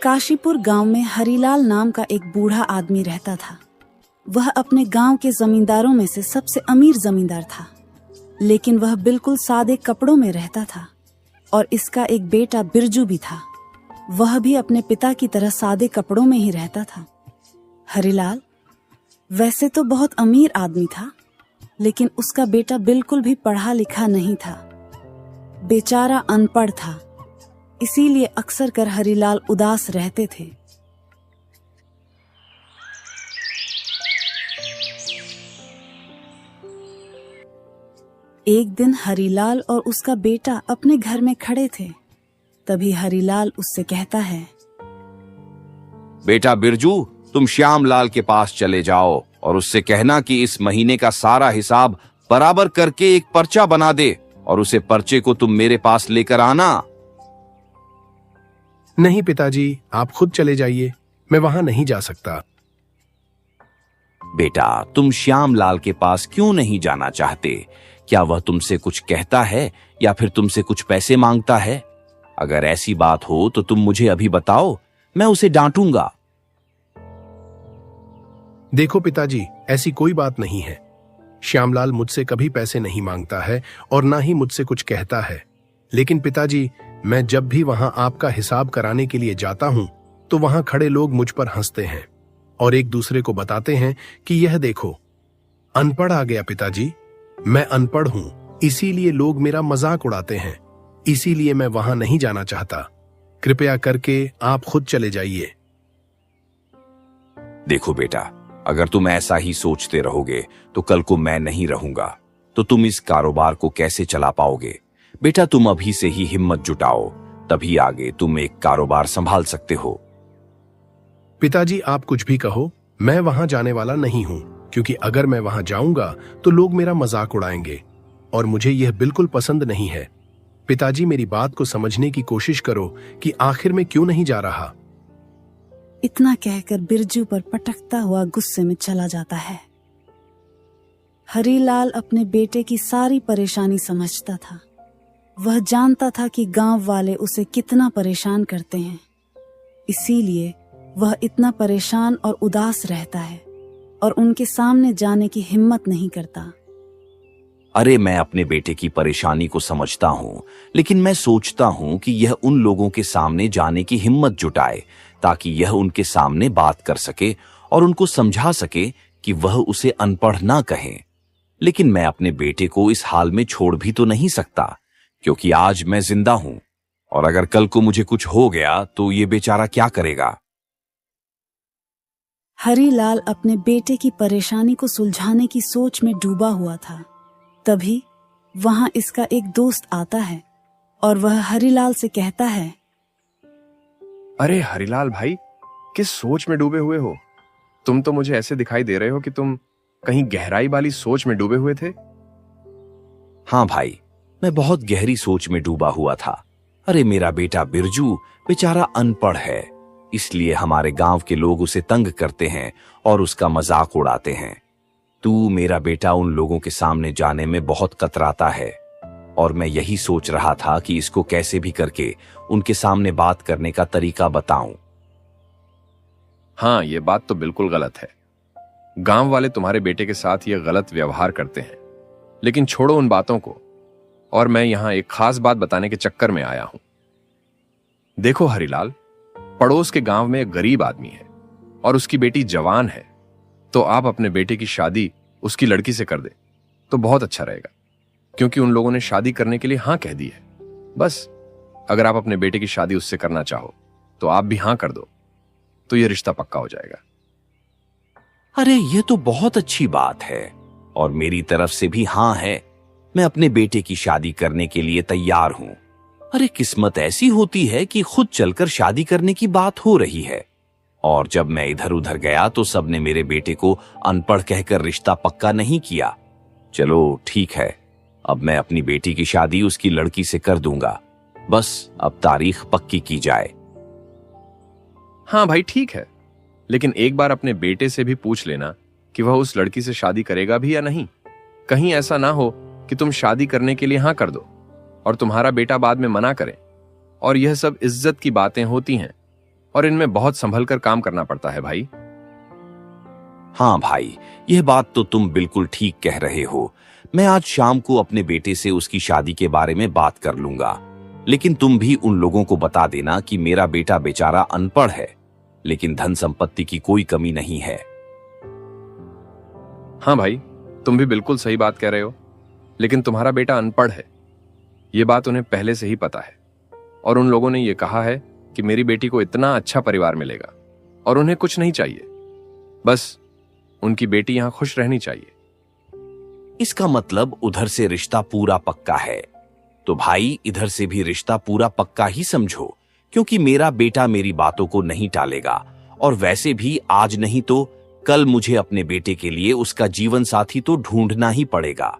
काशीपुर गांव में हरिलाल नाम का एक बूढ़ा आदमी रहता था। वह अपने गांव के जमींदारों में से सबसे अमीर जमींदार था, लेकिन वह बिल्कुल सादे कपड़ों में रहता था और इसका एक बेटा बिरजू भी था। वह भी अपने पिता की तरह सादे कपड़ों में ही रहता था। हरिलाल वैसे तो बहुत अमीर आदमी था, लेकिन उसका बेटा बिल्कुल भी पढ़ा लिखा नहीं था। बेचारा अनपढ़ था, इसीलिए अक्सर कर हरिलाल उदास रहते थे। एक दिन हरिलाल और उसका बेटा अपने घर में खड़े थे। तभी हरिलाल उससे कहता है, बेटा बिरजू, तुम श्यामलाल के पास चले जाओ और उससे कहना कि इस महीने का सारा हिसाब बराबर करके एक पर्चा बना दे और उसे पर्चे को तुम मेरे पास लेकर आना। नहीं पिताजी, आप खुद चले जाइए, मैं वहां नहीं जा सकता। बेटा, तुम श्यामलाल के पास क्यों नहीं जाना चाहते? क्या वह तुमसे कुछ कहता है या फिर तुमसे कुछ पैसे मांगता है? अगर ऐसी बात हो तो तुम मुझे अभी बताओ, मैं उसे डांटूंगा। देखो पिताजी, ऐसी कोई बात नहीं है। श्यामलाल मुझसे कभी पैसे नहीं मांगता है और ना ही मुझसे कुछ कहता है। लेकिन पिताजी, मैं जब भी वहां आपका हिसाब कराने के लिए जाता हूं तो वहां खड़े लोग मुझ पर हंसते हैं और एक दूसरे को बताते हैं कि यह देखो, अनपढ़ आ गया। पिताजी, मैं अनपढ़ हूं, इसीलिए लोग मेरा मजाक उड़ाते हैं। इसीलिए मैं वहां नहीं जाना चाहता। कृपया करके आप खुद चले जाइए। देखो बेटा, अगर तुम ऐसा ही सोचते रहोगे तो कल को मैं नहीं रहूंगा, तो तुम इस कारोबार को कैसे चला पाओगे? बेटा, तुम अभी से ही हिम्मत जुटाओ, तभी आगे तुम एक कारोबार संभाल सकते हो। पिताजी, आप कुछ भी कहो, मैं वहां जाने वाला नहीं हूं, क्योंकि अगर मैं वहां जाऊंगा तो लोग मेरा मजाक उड़ाएंगे और मुझे यह बिल्कुल पसंद नहीं है। पिताजी, मेरी बात को समझने की कोशिश करो कि आखिर में क्यों नहीं जा रहा। इतना कहकर बिरजू पर पटकता हुआ गुस्से में चला जाता है। हरिलाल अपने बेटे की सारी परेशानी समझता था। वह जानता था कि गांव वाले उसे कितना परेशान करते हैं, इसीलिए वह इतना परेशान और उदास रहता है और उनके सामने जाने की हिम्मत नहीं करता। अरे, मैं अपने बेटे की परेशानी को समझता हूं, लेकिन मैं सोचता हूं कि यह उन लोगों के सामने जाने की हिम्मत जुटाए ताकि यह उनके सामने बात कर सके और उनको समझा सके कि वह उसे अनपढ़ ना कहें। लेकिन मैं अपने बेटे को इस हाल में छोड़ भी तो नहीं सकता, क्योंकि आज मैं जिंदा हूं और अगर कल को मुझे कुछ हो गया तो ये बेचारा क्या करेगा? हरिलाल अपने बेटे की परेशानी को सुलझाने की सोच में डूबा हुआ था। तभी वहां इसका एक दोस्त आता है और वह हरिलाल से कहता है, अरे हरिलाल भाई, किस सोच में डूबे हुए हो? तुम तो मुझे ऐसे दिखाई दे रहे हो कि तुम कहीं गहराई वाली सोच में डूबे हुए थे। हाँ भाई, मैं बहुत गहरी सोच में डूबा हुआ था। अरे, मेरा बेटा बिरजू बेचारा अनपढ़ है, इसलिए हमारे गांव के लोग उसे तंग करते हैं और उसका मजाक उड़ाते हैं। मेरा बेटा उन लोगों के सामने जाने में बहुत कतराता है और मैं यही सोच रहा था कि इसको कैसे भी करके उनके सामने बात करने का तरीका बताऊं। हाँ, ये बात तो बिल्कुल गलत है। गांव वाले तुम्हारे बेटे के साथ ये गलत व्यवहार करते हैं, लेकिन छोड़ो उन बातों को, और मैं यहां एक खास बात बताने के चक्कर में आया हूं। देखो हरिलाल, पड़ोस के गांव में एक गरीब आदमी है और उसकी बेटी जवान है, तो आप अपने बेटे की शादी उसकी लड़की से कर दे तो बहुत अच्छा रहेगा, क्योंकि उन लोगों ने शादी करने के लिए हां कह दी है। बस अगर आप अपने बेटे की शादी उससे करना चाहो तो आप भी हां कर दो, तो यह रिश्ता पक्का हो जाएगा। अरे, ये तो बहुत अच्छी बात है और मेरी तरफ से भी हां है। मैं अपने बेटे की शादी करने के लिए तैयार हूं। अरे, किस्मत ऐसी होती है कि खुद चलकर शादी करने की बात हो रही है, और जब मैं इधर उधर गया तो सबने मेरे बेटे को अनपढ़ कहकर रिश्ता पक्का नहीं किया। चलो ठीक है, अब मैं अपनी बेटी की शादी उसकी लड़की से कर दूंगा। बस अब तारीख पक्की की जाए। हाँ भाई, ठीक है, लेकिन एक बार अपने बेटे से भी पूछ लेना कि वह उस लड़की से शादी करेगा भी या नहीं। कहीं ऐसा ना हो कि तुम शादी करने के लिए हां कर दो और तुम्हारा बेटा बाद में मना करे, और यह सब इज्जत की बातें होती हैं। और इनमें बहुत संभल कर काम करना पड़ता है भाई। हाँ भाई, यह बात तो तुम बिल्कुल ठीक कह रहे हो। मैं आज शाम को अपने बेटे से उसकी शादी के बारे में बात कर लूंगा। लेकिन तुम भी उन लोगों को बता देना कि मेरा बेटा बेचारा अनपढ़ है, लेकिन धन संपत्ति की कोई कमी नहीं है। हाँ भाई, तुम भी बिल्कुल सही बात कह रहे हो, लेकिन तुम्हारा बेटा अनपढ़ है, ये बात उन्हें पहले से ही पता है। और उन लोगों ने ये कहा है कि मेरी बेटी को इतना अच्छा परिवार मिलेगा और उन्हें कुछ नहीं चाहिए, बस उनकी बेटी यहां खुश रहनी चाहिए। इसका मतलब उधर से रिश्ता पूरा पक्का है। तो भाई, इधर से भी रिश्ता पूरा पक्का ही समझो, क्योंकि मेरा बेटा मेरी बातों को नहीं टालेगा। और वैसे भी आज नहीं तो कल मुझे अपने बेटे के लिए उसका जीवन साथी तो ढूंढना ही पड़ेगा।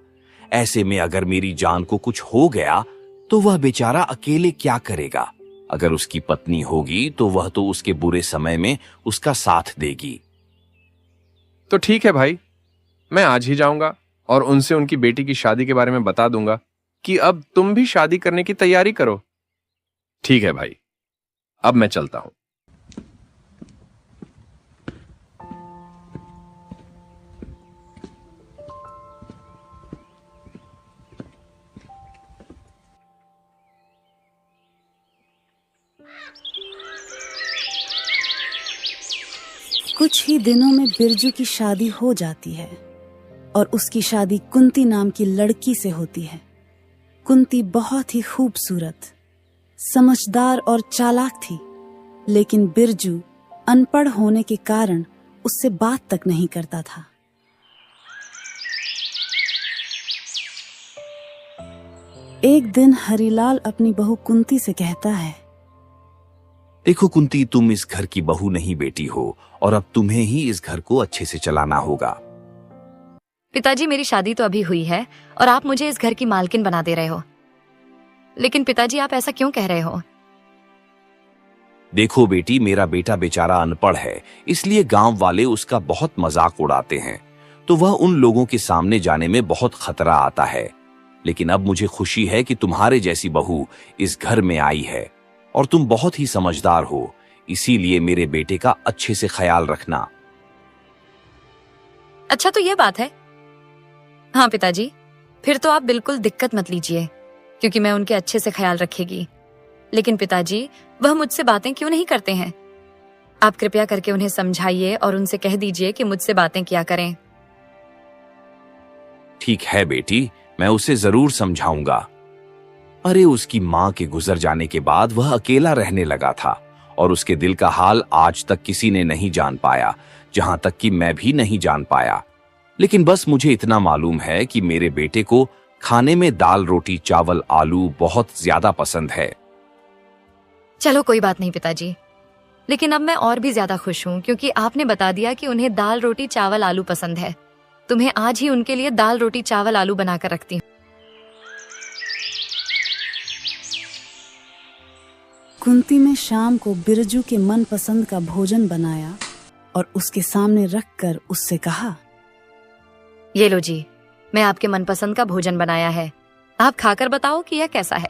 ऐसे में अगर मेरी जान को कुछ हो गया तो वह बेचारा अकेले क्या करेगा। अगर उसकी पत्नी होगी तो वह तो उसके बुरे समय में उसका साथ देगी। तो ठीक है भाई, मैं आज ही जाऊंगा और उनसे उनकी बेटी की शादी के बारे में बता दूंगा कि अब तुम भी शादी करने की तैयारी करो। ठीक है भाई, अब मैं चलता हूं। कुछ ही दिनों में बिरजू की शादी हो जाती है और उसकी शादी कुंती नाम की लड़की से होती है। कुंती बहुत ही खूबसूरत, समझदार और चालाक थी, लेकिन बिरजू अनपढ़ होने के कारण उससे बात तक नहीं करता था। एक दिन हरिलाल अपनी बहू कुंती से कहता है, देखो कुंती, तुम इस घर की बहू नहीं बेटी हो और अब तुम्हें ही इस घर को अच्छे से चलाना होगा। पिताजी, मेरी शादी तो अभी हुई है और आप मुझे इस घर की मालकिन बना दे रहे हो। लेकिन पिताजी, आप ऐसा क्यों कह रहे हो? देखो बेटी, मेरा बेटा बेचारा अनपढ़ है, इसलिए गांव वाले उसका बहुत मजाक उड़ाते हैं, तो वह उन लोगों के सामने जाने में बहुत खतरा आता है। लेकिन अब मुझे खुशी है कि तुम्हारे जैसी बहू इस घर में आई है और तुम बहुत ही समझदार हो, इसीलिए मेरे बेटे का अच्छे से ख्याल रखना। अच्छा, तो ये बात है। हाँ पिताजी, फिर तो आप बिल्कुल दिक्कत मत लीजिए, क्योंकि मैं उनके अच्छे से ख्याल रखेगी। लेकिन पिताजी, वह मुझसे बातें क्यों नहीं करते हैं? आप कृपया करके उन्हें समझाइए और उनसे कह दीजिए कि मुझसे बातें किया करें। ठीक है बेटी, मैं उसे जरूर समझाऊंगा। अरे, उसकी माँ के गुजर जाने के बाद वह अकेला रहने लगा था और उसके दिल का हाल आज तक किसी ने नहीं जान पाया, जहां तक कि मैं भी नहीं जान पाया। लेकिन बस मुझे इतना मालूम है कि मेरे बेटे को खाने में दाल रोटी चावल आलू बहुत ज्यादा पसंद है। चलो कोई बात नहीं पिताजी, लेकिन अब मैं और भी ज्यादा खुश हूँ क्योंकि आपने बता दिया कि उन्हें दाल रोटी चावल आलू पसंद है। तुम्हें आज ही उनके लिए दाल रोटी चावल आलू बनाकर रखती हूँ। कुंती ने शाम को बिरजू के मनपसंद का भोजन बनाया और उसके सामने रखकर उससे कहा, ये लो जी, मैं आपके मनपसंद का भोजन बनाया है, आप खाकर बताओ कि यह कैसा है।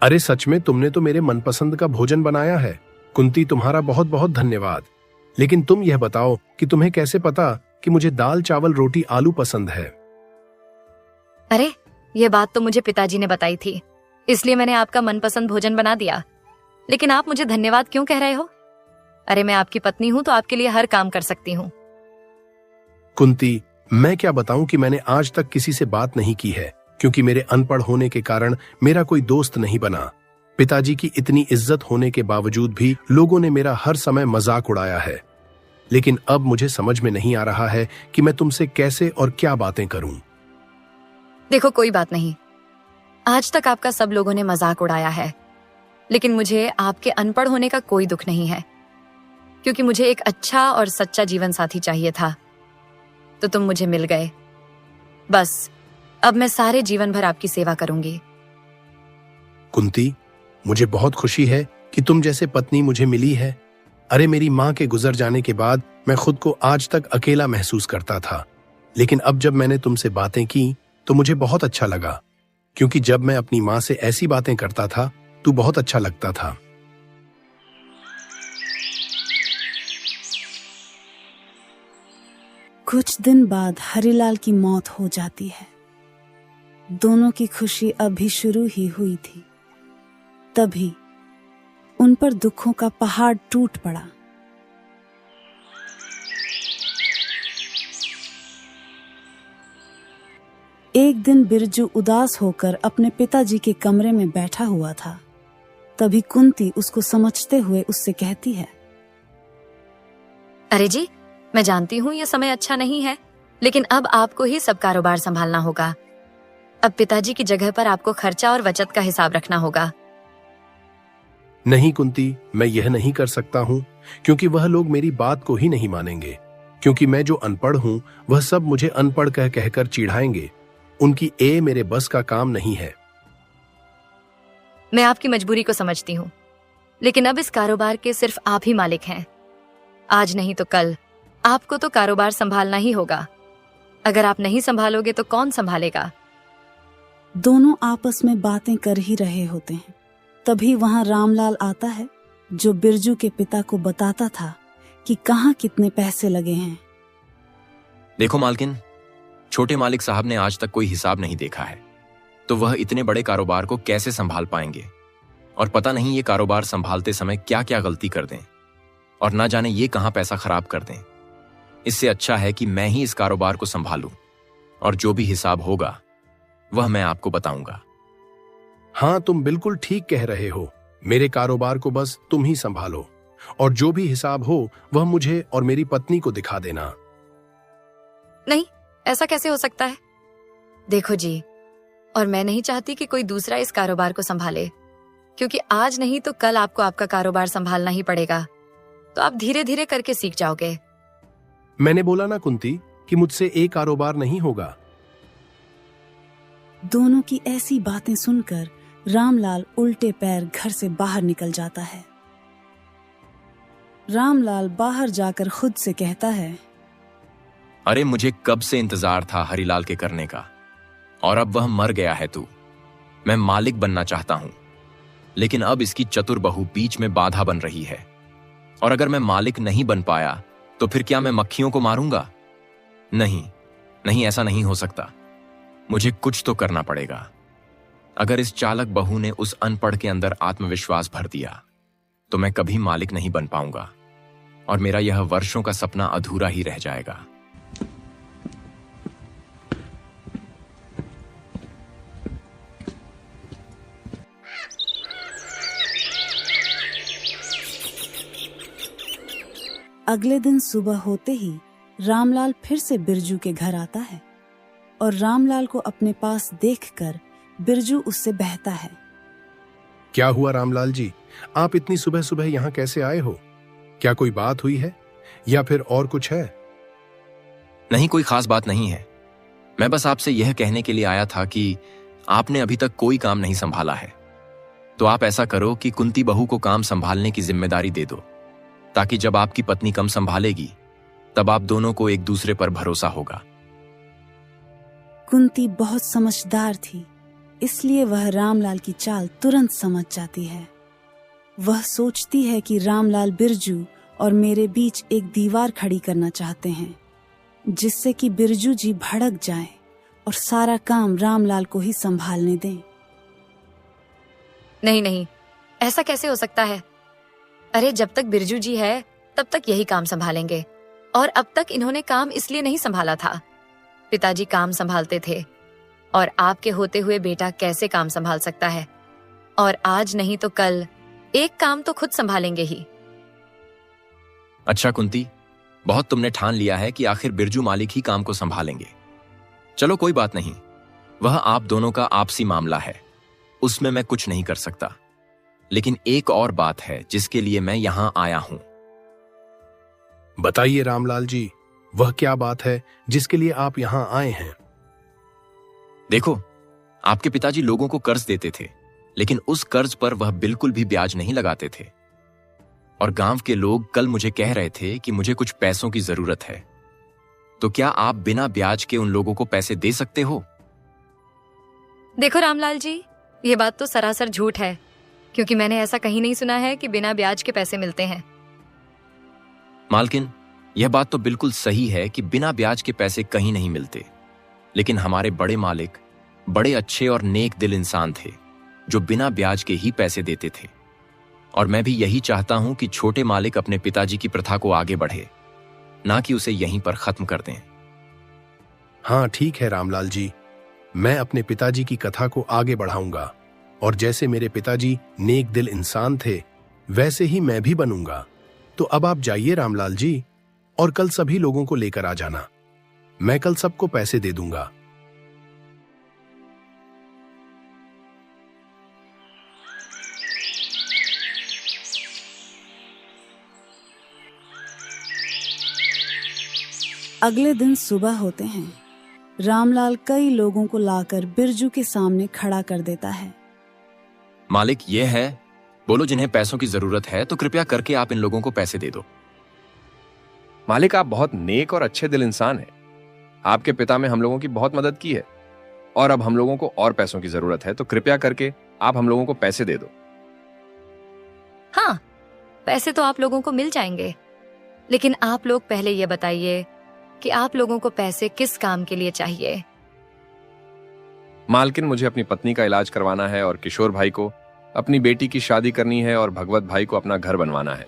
अरे सच में तुमने तो मेरे मनपसंद का भोजन बनाया है। कुंती, तुम्हारा बहुत बहुत धन्यवाद। लेकिन तुम यह बताओ कि तुम्हें कैसे पता कि मुझे दाल चावल रोटी आलू पसंद है? अरे, यह बात तो मुझे पिताजी ने बताई थी, इसलिए मैंने आपका मनपसंद भोजन बना दिया। लेकिन आप मुझे धन्यवाद क्यों कह रहे हो? अरे, मैं आपकी पत्नी हूं तो आपके लिए हर काम कर सकती हूँ। कुंती, मैं क्या बताऊं कि मैंने आज तक किसी से बात नहीं की है, क्योंकि मेरे अनपढ़ होने के कारण मेरा कोई दोस्त नहीं बना। पिताजी की इतनी इज्जत होने के बावजूद भी लोगों ने मेरा हर समय मजाक उड़ाया है। लेकिन अब मुझे समझ में नहीं आ रहा है कि मैं तुमसे कैसे और क्या बातें करूं। देखो, कोई बात नहीं, आज तक आपका सब लोगों ने मजाक उड़ाया है, लेकिन मुझे आपके अनपढ़ होने का कोई दुख नहीं है, क्योंकि मुझे एक अच्छा और सच्चा जीवन साथी चाहिए था, तो तुम मुझे मिल गए। बस अब मैं सारे जीवन भर आपकी सेवा करूंगी। कुंती, मुझे बहुत खुशी है कि तुम जैसे पत्नी मुझे मिली है। अरे, मेरी माँ के गुजर जाने के बाद मैं खुद को आज तक अकेला महसूस करता था, लेकिन अब जब मैंने तुमसे बातें की तो मुझे बहुत अच्छा लगा, क्योंकि जब मैं अपनी माँ से ऐसी बातें करता था तो बहुत अच्छा लगता था। कुछ दिन बाद हरिलाल की मौत हो जाती है। दोनों की खुशी अभी शुरू ही हुई थी। तभी उन पर दुखों का पहाड़ टूट पड़ा। एक दिन बिरजू उदास होकर अपने पिताजी के कमरे में बैठा हुआ था। तभी कुंती उसको समझते हुए उससे कहती है, अरे जी, मैं जानती हूँ यह समय अच्छा नहीं है, लेकिन अब आपको ही सब कारोबार संभालना होगा। अब पिताजी की जगह पर आपको खर्चा और बचत का हिसाब रखना होगा। नहीं कुंती, मैं यह नहीं कर सकता हूँ, क्योंकि वह लोग मेरी बात को ही नहीं मानेंगे। क्योंकि मैं जो अनपढ़ हूँ, वह सब मुझे अनपढ़ कहकर चिढ़ाएंगे। उनकी मेरे बस का काम नहीं है। मैं आपकी मजबूरी को समझती हूँ, लेकिन अब इस कारोबार के सिर्फ आप ही मालिक हैं। आज नहीं तो कल आपको तो कारोबार संभालना ही होगा। अगर आप नहीं संभालोगे तो कौन संभालेगा? दोनों आपस में बातें कर ही रहे होते हैं। तभी वहां रामलाल आता है, जो बिरजू के पिता को बताता था कि कहाँ कितने पैसे लगे हैं। देखो मालकिन, छोटे मालिक साहब ने आज तक कोई हिसाब नहीं देखा है, तो वह इतने बड़े कारोबार को कैसे संभाल पाएंगे? और पता नहीं ये कारोबार संभालते समय क्या क्या गलती कर दें, और ना जाने ये कहां पैसा खराब कर दें। इससे अच्छा है कि मैं ही इस कारोबार को संभालूं, और जो भी हिसाब होगा वह मैं आपको बताऊंगा। हाँ, तुम बिल्कुल ठीक कह रहे हो। मेरे कारोबार को बस तुम ही संभालो, और जो भी हिसाब हो वह मुझे और मेरी पत्नी को दिखा देना। नहीं, ऐसा कैसे हो सकता है? देखो जी, और मैं नहीं चाहती कि कोई दूसरा इस कारोबार को संभाले, क्योंकि आज नहीं तो कल आपको आपका कारोबार संभालना ही पड़ेगा। तो आप धीरे धीरे करके सीख जाओगे। मैंने बोला ना कुंती कि मुझसे एक कारोबार नहीं होगा। दोनों की ऐसी बातें सुनकर रामलाल उल्टे पैर घर से बाहर निकल जाता है। रामलाल बाहर जाकर खुद से कहता है, अरे मुझे कब से इंतजार था हरिलाल के करने का, और अब वह मर गया है। मैं मालिक बनना चाहता हूं, लेकिन अब इसकी चतुर बहू बीच में बाधा बन रही है। और अगर मैं मालिक नहीं बन पाया तो फिर क्या मैं मक्खियों को मारूंगा? नहीं नहीं, ऐसा नहीं हो सकता। मुझे कुछ तो करना पड़ेगा। अगर इस चालक बहू ने उस अनपढ़ के अंदर आत्मविश्वास भर दिया तो मैं कभी मालिक नहीं बन पाऊंगा, और मेरा यह वर्षों का सपना अधूरा ही रह जाएगा। अगले दिन सुबह होते ही रामलाल फिर से बिरजू के घर आता है, और रामलाल को अपने पास देखकर बिरजू उससे बहता है। क्या हुआ रामलाल जी, आप इतनी सुबह सुबह यहाँ कैसे आए हो? क्या कोई बात हुई है या फिर और कुछ है? नहीं, कोई खास बात नहीं है। मैं बस आपसे यह कहने के लिए आया था कि आपने अभी तक कोई काम नहीं संभाला है, तो आप ऐसा करो कि कुंती बहू को काम संभालने की जिम्मेदारी दे दो, ताकि जब आपकी पत्नी कम संभालेगी तब आप दोनों को एक दूसरे पर भरोसा होगा। कुंती बहुत समझदार थी, इसलिए वह रामलाल की चाल तुरंत समझ जाती है। वह सोचती है कि रामलाल बिरजू और मेरे बीच एक दीवार खड़ी करना चाहते हैं, जिससे कि बिरजू जी भड़क जाएं और सारा काम रामलाल को ही संभालने दें। नहीं नहीं, ऐसा कैसे हो सकता है? अरे जब तक बिरजू जी है तब तक यही काम संभालेंगे, और अब तक इन्होंने काम इसलिए नहीं संभाला था। पिताजी काम संभालते थे, और आपके होते हुए बेटा कैसे काम संभाल सकता है? और आज नहीं तो कल एक काम तो खुद संभालेंगे ही। अच्छा कुंती, बहुत तुमने ठान लिया है कि आखिर बिरजू मालिक ही काम को संभालेंगे। चलो कोई बात नहीं, वह आप दोनों का आपसी मामला है, उसमें मैं कुछ नहीं कर सकता। लेकिन एक और बात है जिसके लिए मैं यहां आया हूं। बताइए रामलाल जी, वह क्या बात है जिसके लिए आप यहाँ आए हैं? देखो, आपके पिताजी लोगों को कर्ज देते थे, लेकिन उस कर्ज पर वह बिल्कुल भी ब्याज नहीं लगाते थे। और गांव के लोग कल मुझे कह रहे थे कि मुझे कुछ पैसों की जरूरत है। तो क्या आप बिना ब्याज के उन लोगों को पैसे दे सकते हो? देखो रामलाल जी, ये बात तो सरासर झूठ है, क्योंकि मैंने ऐसा कहीं नहीं सुना है कि बिना ब्याज के पैसे मिलते हैं। मालकिन, यह बात तो बिल्कुल सही है कि बिना ब्याज के पैसे कहीं नहीं मिलते, लेकिन हमारे बड़े मालिक बड़े अच्छे और नेक दिल इंसान थे जो बिना ब्याज के ही पैसे देते थे। और मैं भी यही चाहता हूं कि छोटे मालिक अपने पिताजी की प्रथा को आगे बढ़े, ना कि उसे यहीं पर खत्म कर दें। हाँ ठीक है रामलाल जी, मैं अपने पिताजी की कथा को आगे बढ़ाऊंगा और जैसे मेरे पिताजी नेक दिल इंसान थे वैसे ही मैं भी बनूंगा। तो अब आप जाइए रामलाल जी, और कल सभी लोगों को लेकर आ जाना। मैं कल सबको पैसे दे दूंगा। अगले दिन सुबह होते हैं। रामलाल कई लोगों को लाकर बिरजू के सामने खड़ा कर देता है। मालिक ये है, बोलो जिन्हें पैसों की जरूरत है तो कृपया करके आप इन लोगों को पैसे दे दो। मालिक, आप बहुत नेक और अच्छे दिल इंसान हैं। आपके पिता ने हम लोगों की बहुत मदद की है और अब हम लोगों को और पैसों की जरूरत है, तो कृपया करके आप हम लोगों को पैसे दे दो। हाँ, पैसे तो आप लोगों को मिल जाएंगे, लेकिन आप लोग पहले ये बताइए कि आप लोगों को पैसे किस काम के लिए चाहिए। मालकिन, मुझे अपनी पत्नी का इलाज करवाना है और किशोर भाई को अपनी बेटी की शादी करनी है और भगवत भाई को अपना घर बनवाना है,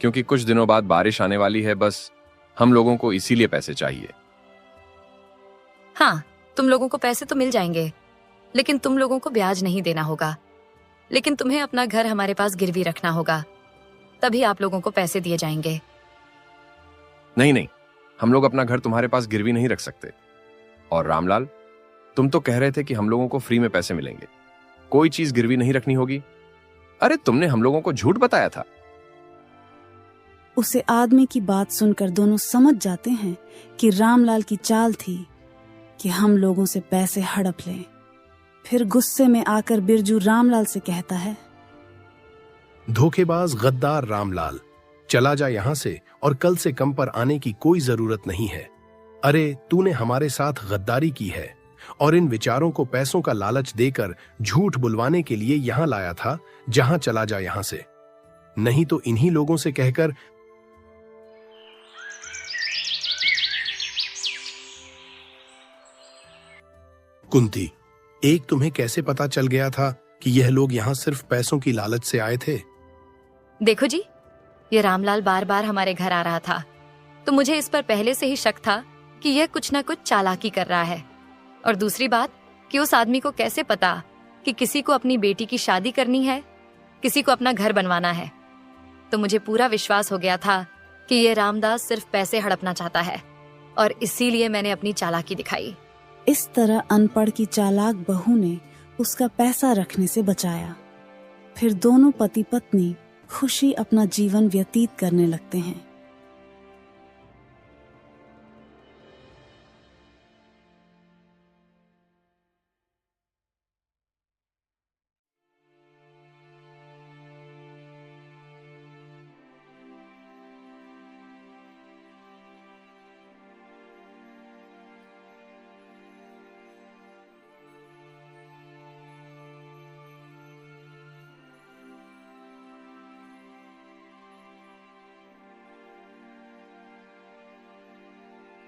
क्योंकि कुछ दिनों बाद बारिश आने वाली है। बस हम लोगों को इसीलिए पैसे चाहिए। हाँ, तुम लोगों को पैसे तो मिल जाएंगे, लेकिन तुम लोगों को ब्याज नहीं देना होगा। लेकिन तुम्हें अपना घर हमारे पास गिरवी रखना होगा, तभी आप लोगों को पैसे दिए जाएंगे। नहीं नहीं, हम लोग अपना घर तुम्हारे पास गिरवी नहीं रख सकते। और रामलाल, तुम तो कह रहे थे कि हम लोगों को फ्री में पैसे मिलेंगे, कोई चीज गिरवी नहीं रखनी होगी। अरे तुमने हम लोगों को झूठ बताया था। उसे आदमी की बात सुनकर दोनों समझ जाते हैं कि रामलाल की चाल थी कि हम लोगों से पैसे हड़प लें। फिर गुस्से में आकर बिरजू रामलाल से कहता है, धोखेबाज गद्दार रामलाल, चला जा यहां से और कल से कम पर आने की कोई जरूरत नहीं है। अरे तूने हमारे साथ गद्दारी की है और इन विचारों को पैसों का लालच देकर झूठ बुलवाने के लिए यहां लाया था। जहां चला जा यहां से, नहीं तो इन्हीं लोगों से कहकर कुंती, एक तुम्हें कैसे पता चल गया था कि यह लोग यहां सिर्फ पैसों की लालच से आए थे? देखो जी, ये रामलाल बार बार हमारे घर आ रहा था, तो मुझे इस पर पहले से ही शक था कि यह कुछ ना कुछ चालाकी कर रहा है। और दूसरी बात कि उस आदमी को कैसे पता कि किसी को अपनी बेटी की शादी करनी है, किसी को अपना घर बनवाना है। तो मुझे पूरा विश्वास हो गया था कि ये रामदास सिर्फ पैसे हड़पना चाहता है, और इसीलिए मैंने अपनी चालाकी दिखाई। इस तरह अनपढ़ की चालाक बहू ने उसका पैसा रखने से बचाया। फिर दोनों पति पत्नी खुशी अपना जीवन व्यतीत करने लगते हैं।